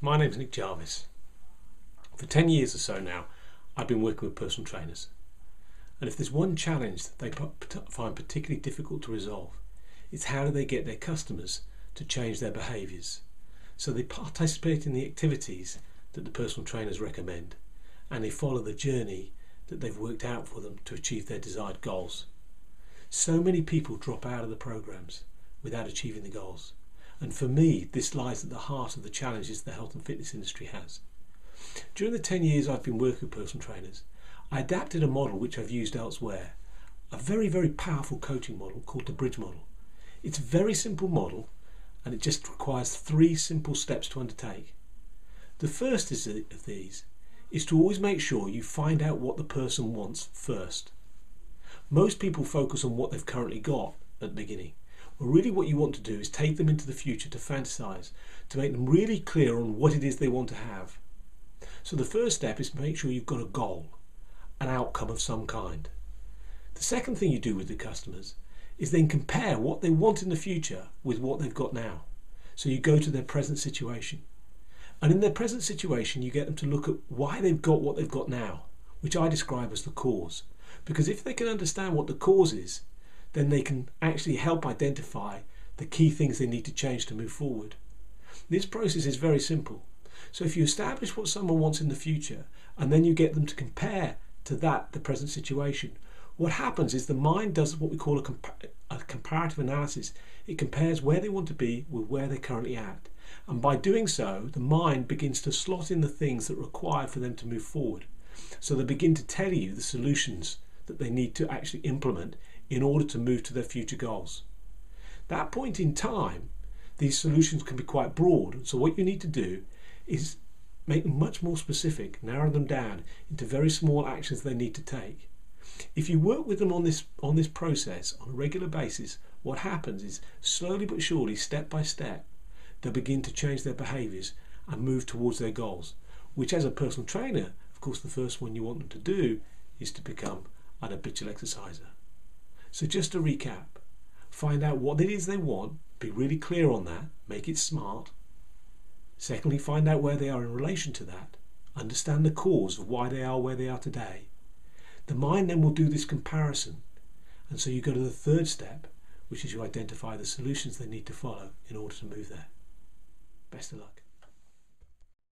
My name's Nic Jarvis. For 10 years or so now, I've been working with personal trainers. And if there's one challenge that they find particularly difficult to resolve, it's how do they get their customers to change their behaviours. So they participate in the activities that the personal trainers recommend, and they follow the journey that they've worked out for them to achieve their desired goals. So many people drop out of the programs without achieving the goals. And for me, this lies at the heart of the challenges the health and fitness industry has. During the 10 years I've been working with personal trainers, I adapted a model which I've used elsewhere, a very, very powerful coaching model called the bridge model. It's a very simple model, and it just requires 3 simple steps to undertake. The first of these is to always make sure you find out what the person wants first. Most people focus on what they've currently got at the beginning. Well, really what you want to do is take them into the future to fantasize, to make them really clear on what it is they want to have. So the first step is to make sure you've got a goal, an outcome of some kind. The second thing you do with the customers is then compare what they want in the future with what they've got now. So you go to their present situation. And in their present situation, you get them to look at why they've got what they've got now, which I describe as the cause. Because if they can understand what the cause is, then they can actually help identify the key things they need to change to move forward. This process is very simple. So if you establish what someone wants in the future, and then you get them to compare to that the present situation, what happens is the mind does what we call a comparative analysis. It compares where they want to be with where they're currently at. And by doing so, the mind begins to slot in the things that are required for them to move forward. So they begin to tell you the solutions that they need to actually implement in order to move to their future goals. That point in time, these solutions can be quite broad. So what you need to do is make them much more specific, narrow them down into very small actions they need to take. If you work with them on this process on a regular basis, what happens is slowly but surely, step by step, they'll begin to change their behaviours and move towards their goals, which as a personal trainer, of course, the first one you want them to do is to become an habitual exerciser. So just to recap, find out what it is they want, be really clear on that, make it smart. Secondly, find out where they are in relation to that, understand the cause of why they are where they are today. The mind then will do this comparison, and so you go to the third step, which is you identify the solutions they need to follow in order to move there. Best of luck.